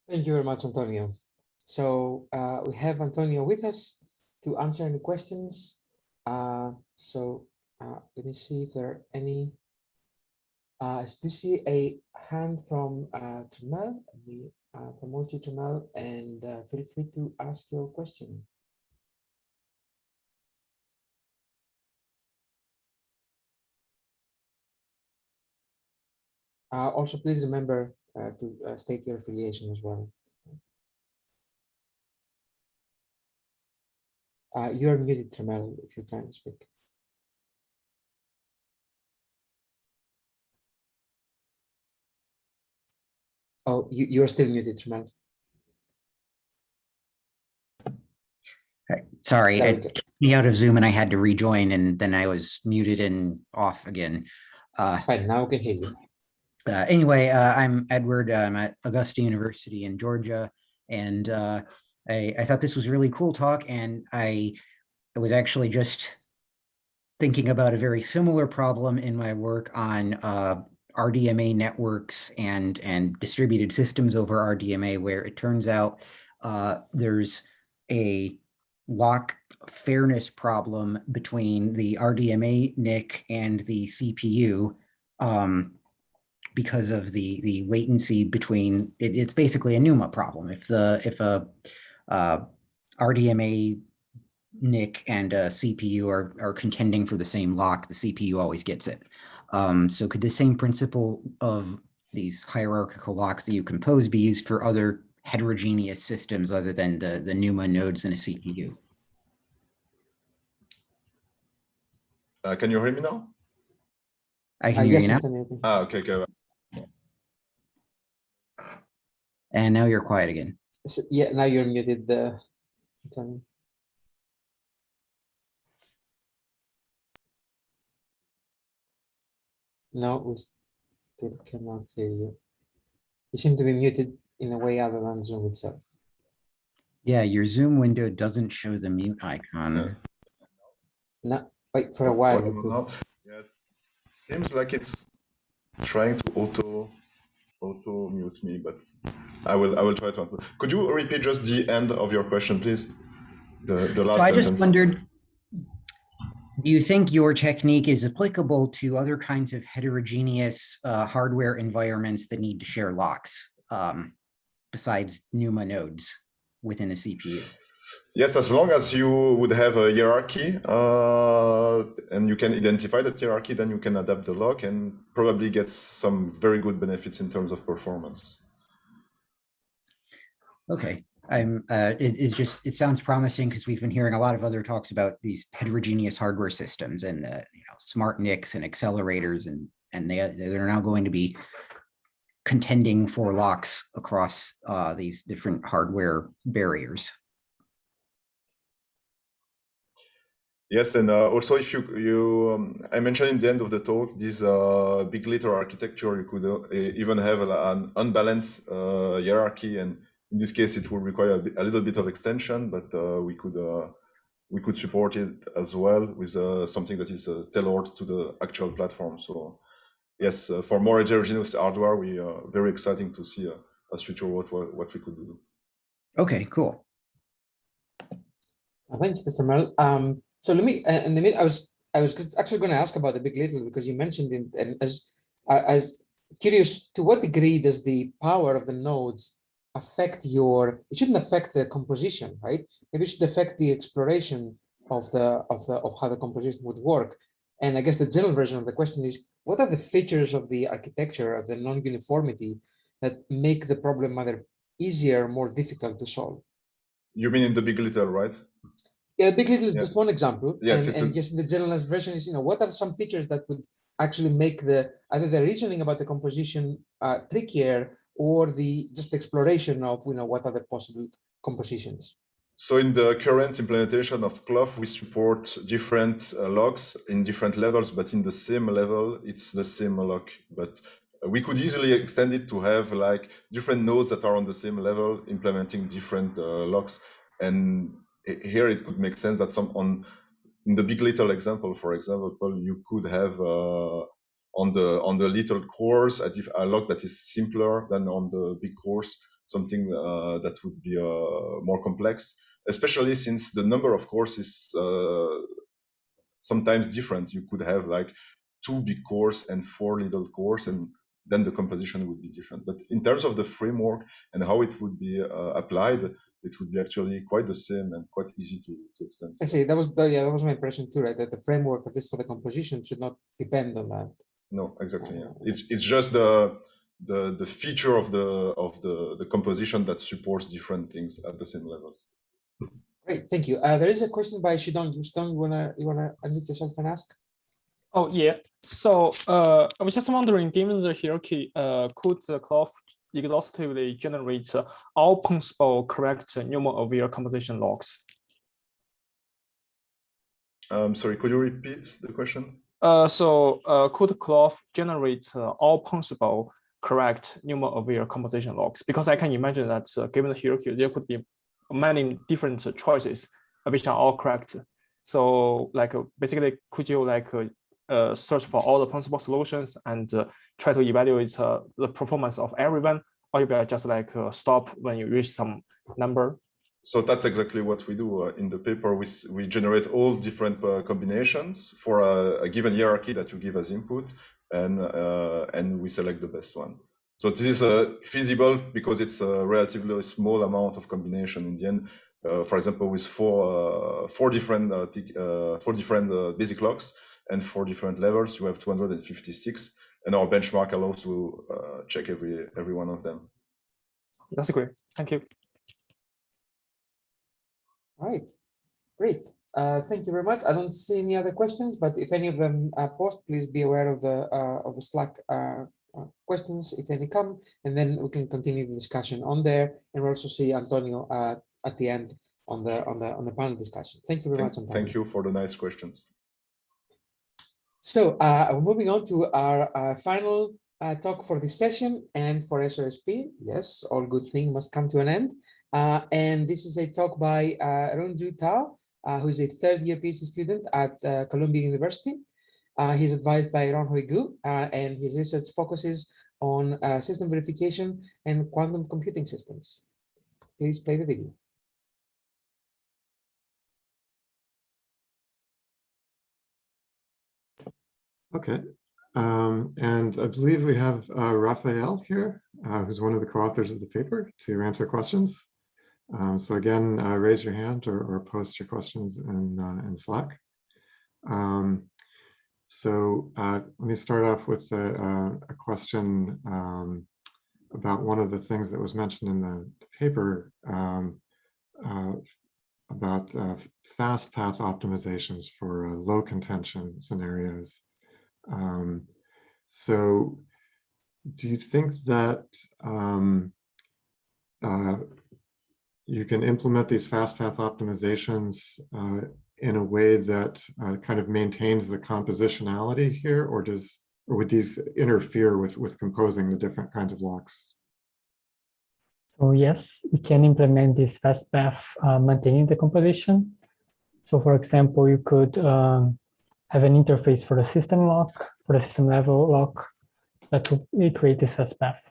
Thank you very much, Antonio. So we have Antonio with us to answer any questions. Let me see if there are any. Do you see a hand from Tremal? Let me promote you, Tremal, and feel free to ask your question. Also, please remember to state your affiliation as well. You're muted, Tremal, if you're trying to speak. Oh, you are still muted, Tremal. Sorry, it took me out of Zoom and I had to rejoin, and then I was muted and off again. Fine, now we can hear you. Anyway, I'm Edward. I'm at Augusta University in Georgia, and I thought this was a really cool talk, and I was actually just thinking about a very similar problem in my work on RDMA networks and distributed systems over RDMA, where it turns out there's a lock fairness problem between the RDMA NIC and the CPU because of the latency between it's basically a Pneuma problem. If a RDMA NIC and a CPU are contending for the same lock, the CPU always gets it. So could the same principle of these hierarchical locks that you compose be used for other heterogeneous systems other than the Pneuma nodes in a CPU? Can you hear me now? I can hear you now. Okay, go. And now you're quiet again. So, yeah, now you're muted, Antonio. No, we still cannot hear you. You seem to be muted in a way other than Zoom itself. Yeah, your Zoom window doesn't show the mute icon. No, wait for a while. Not. Yes, seems like it's trying to auto mute me, but I will try to answer. Could you repeat just the end of your question, please? The last I sentence. just wondered, do you think your technique is applicable to other kinds of heterogeneous hardware environments that need to share locks besides Pneuma nodes within a CPU? Yes, as long as you would have a hierarchy and you can identify that hierarchy, then you can adapt the lock and probably get some very good benefits in terms of performance. Okay. It sounds promising because we've been hearing a lot of other talks about these heterogeneous hardware systems and smart NICs and accelerators, and they're now going to be contending for locks across these different hardware barriers. Yes, and also if I mentioned in the end of the talk, this big letter architecture, you could even have an unbalanced hierarchy, and in this case, it will require a little bit of extension, but we could support it as well with something that is tailored to the actual platform. So yes, for more heterogeneous hardware, we are very exciting to see as future what we could do. Okay, cool. Thank you, Mr. Mel. So let me, in the minute, I was actually going to ask about the big little because you mentioned it, and as curious, to what degree does the power of the nodes affect it shouldn't affect the composition, right? Maybe it should affect the exploration of how the composition would work. And I guess the general version of the question is, what are the features of the architecture of the non-uniformity that make the problem either easier or more difficult to solve? You mean in the big little, right? Yeah, big little is just one example. Yes, and just the generalized version is, what are some features that would actually make either the reasoning about the composition trickier, or just exploration of what are the possible compositions? So in the current implementation of CLoF, we support different locks in different levels, but in the same level, it's the same lock. But we could easily extend it to have like different nodes that are on the same level implementing different locks. And here it could make sense that in the big little example, for example, you could have on the little cores a lock that is simpler than on the big cores. something that would be more complex, especially since the number of cores is sometimes different. You could have like 2 big cores and 4 little cores, and then the composition would be different. But in terms of the framework and how it would be applied, it would be actually quite the same and quite easy to extend. I see. That was my impression too, right? That the framework, at least for the composition, should not depend on that. No, exactly. Yeah. It's just the feature of the composition that supports different things at the same levels. Great, thank you. There is a question by Shidong. Shidong, you wanna unmute yourself and ask? Oh yeah. So I was just wondering, given the hierarchy, could the CLoF exhaustively generate all possible correct pneuma-aware composition logs? Sorry, could you repeat the question? So could CLoF generate all possible correct pneuma-aware composition logs? Because I can imagine that given the hierarchy, there could be many different choices which are all correct. So like basically, could you like search for all the possible solutions and try to evaluate the performance of everyone, or you will just like stop when you reach some number? So that's exactly what we do in the paper. We generate all different combinations for a given hierarchy that you give as input, and we select the best one. So this is feasible because it's a relatively small amount of combination in the end. For example, with four different basic logs and 4 different levels, you have 256, and our benchmark allows to check every one of them. That's great. Thank you. All right, great. Thank you very much. I don't see any other questions, but if any of them post, please be aware of the Slack questions if any come, and then we can continue the discussion on there. And we'll also see Antonio at the end on the panel discussion. Thank you very much, Antonio. Thank you for the nice questions. So we're moving on to our final talk for this session and for SOSP. Yes, all good things must come to an end. And this is a talk by Runju Tao, who's a 3rd-year PhD student at Columbia University. He's advised by Ronhui Gu, and his research focuses on system verification and quantum computing systems. Please play the video. Okay, and I believe we have Rafael here, who's one of the co-authors of the paper, to answer questions. So again, raise your hand or post your questions in Slack. So let me start off with a question about one of the things that was mentioned in the paper about fast path optimizations for low contention scenarios. So do you think that you can implement these fast path optimizations in a way that kind of maintains the compositionality here, or would these interfere with composing the different kinds of locks? So yes, we can implement this fast path maintaining the composition. So for example, you could have an interface for the system lock, for the system level lock, that would create this fast path.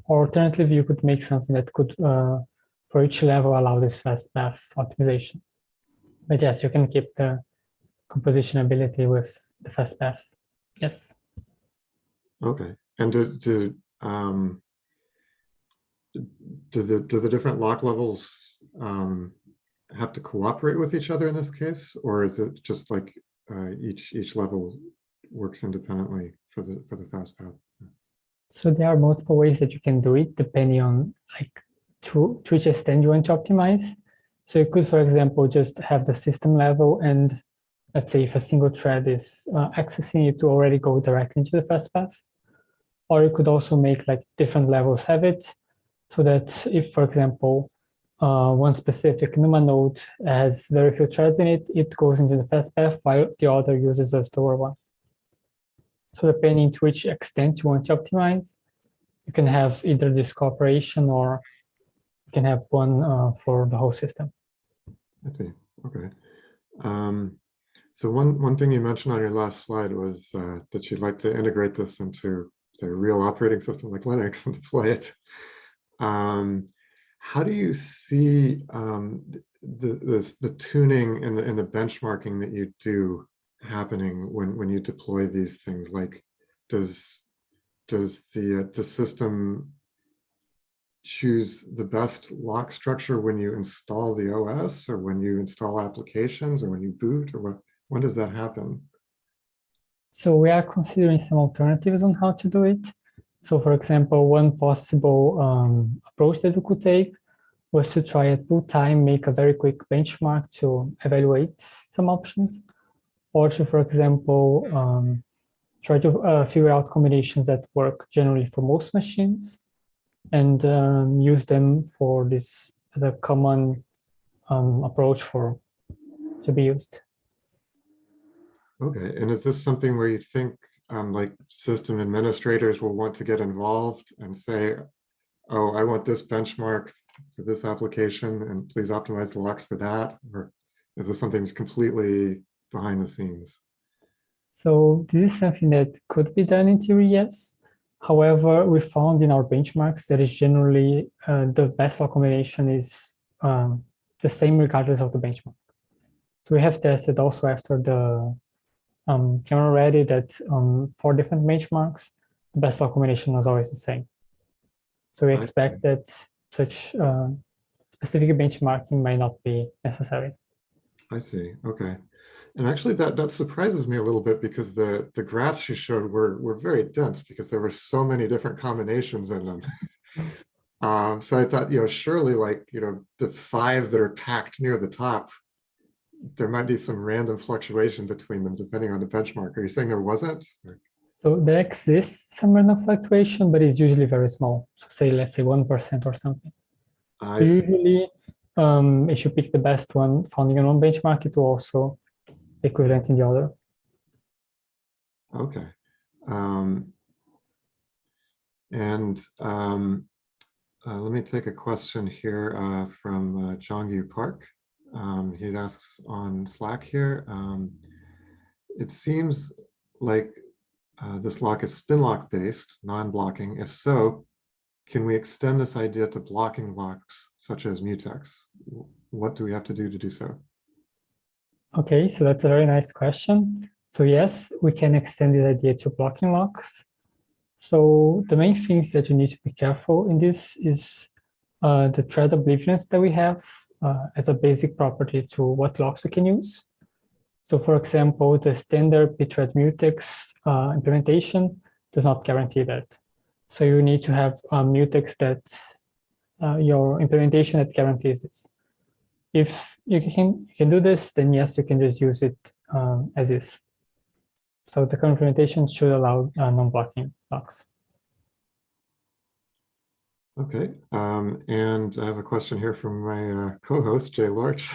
Or alternatively, you could make something that could, for each level, allow this fast path optimization. But yes, you can keep the composition ability with the fast path. Yes. Okay. And do the different lock levels have to cooperate with each other in this case, or is it just like each level works independently for the fast path? So there are multiple ways that you can do it, depending on like to which extent you want to optimize. So you could, for example, just have the system level, and let's say if a single thread is accessing it to already go directly into the fast path. Or you could also make like different levels have it, so that if, for example, one specific Pneuma node has very few threads in it, it goes into the fast path while the other uses a slower one. So depending to which extent you want to optimize, you can have either this cooperation, or you can have one for the whole system. I see. Okay. So one thing you mentioned on your last slide was that you'd like to integrate this into, say, a real operating system like Linux and deploy it. how do you see the tuning and the benchmarking that you do happening when you deploy these things? Like, does the system choose the best lock structure when you install the OS, or when you install applications, or when you boot, or what? When does that happen? So we are considering some alternatives on how to do it. So for example, one possible approach that we could take was to try at boot time, make a very quick benchmark to evaluate some options, or to, for example, try to figure out combinations that work generally for most machines, and use them for this as a common approach to be used. Okay, and is this something where you think like system administrators will want to get involved and say, oh, I want this benchmark for this application, and please optimize the locks for that? Or is this something completely behind the scenes? So this is something that could be done in theory, yes. However, we found in our benchmarks that is generally the best lock combination is the same regardless of the benchmark. So we have tested also after the camera ready that 4 different benchmarks, the best lock combination was always the same. So we expect that such specific benchmarking might not be necessary. I see. Okay. And actually that surprises me a little bit, because the graphs you showed were very dense, because there were so many different combinations in them. So I thought, surely, like, the 5 that are packed near the top, there might be some random fluctuation between them depending on the benchmark. Are you saying there wasn't? So there exists some random fluctuation, but it's usually very small. So say, let's say 1% or something. So usually, if you pick the best one found in one benchmark, it will also be equivalent in the other. Okay. Let me take a question here from Jongyu Park. He asks on Slack here, it seems like this lock is spin lock based, non-blocking. If so, can we extend this idea to blocking locks such as mutex? What do we have to do so? Okay, so that's a very nice question. So yes, we can extend this idea to blocking locks. So the main things that you need to be careful in this is the thread obliviousness that we have as a basic property to what locks we can use. So for example, the standard pthread mutex implementation does not guarantee that. So you need to have mutex that your implementation that guarantees this. If you can do this, then yes, you can just use it as is. So the current implementation should allow non-blocking locks. Okay, and I have a question here from my co-host, Jay Lorch,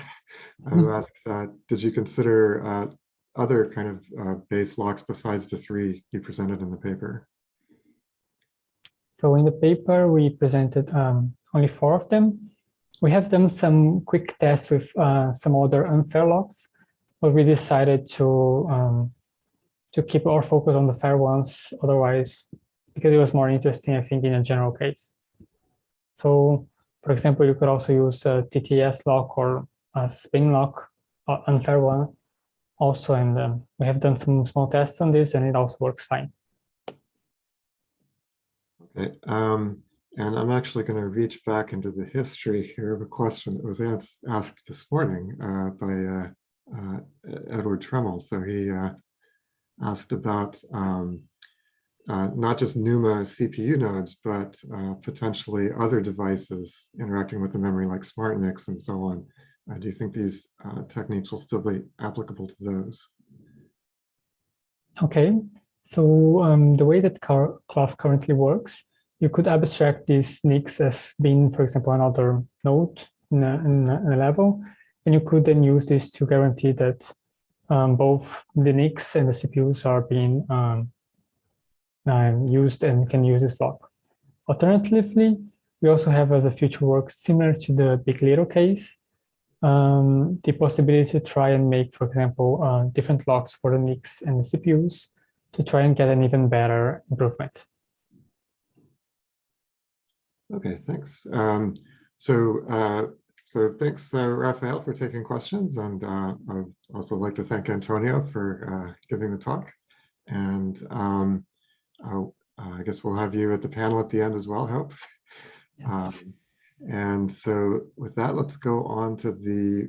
who asks, did you consider other kind of base locks besides the 3 you presented in the paper? So in the paper, we presented only 4 of them. We have done some quick tests with some other unfair locks, but we decided to keep our focus on the fair ones, otherwise, because it was more interesting, I think, in a general case. So, for example, you could also use a TTS lock or a spin lock, unfair one also, and we have done some small tests on this, and it also works fine. Okay, and I'm actually going to reach back into the history here of a question that was asked this morning by Edward Tremmel. So he asked about not just Pneuma CPU nodes, but potentially other devices interacting with the memory like SmartNICs and so on. Do you think these techniques will still be applicable to those? Okay, so the way that CLoF currently works, you could abstract these NICs as being, for example, another node in a level, and you could then use this to guarantee that both the NICs and the CPUs are being used and can use this lock. Alternatively, we also have as a future work similar to the big LITtle case, the possibility to try and make, for example, different locks for the NICs and the CPUs to try and get an even better improvement. Okay, thanks. So thanks, Rafael, for taking questions, and I'd also like to thank Antonio for giving the talk. And I guess we'll have you at the panel at the end as well, I hope. Yes. And so with that, let's go on to the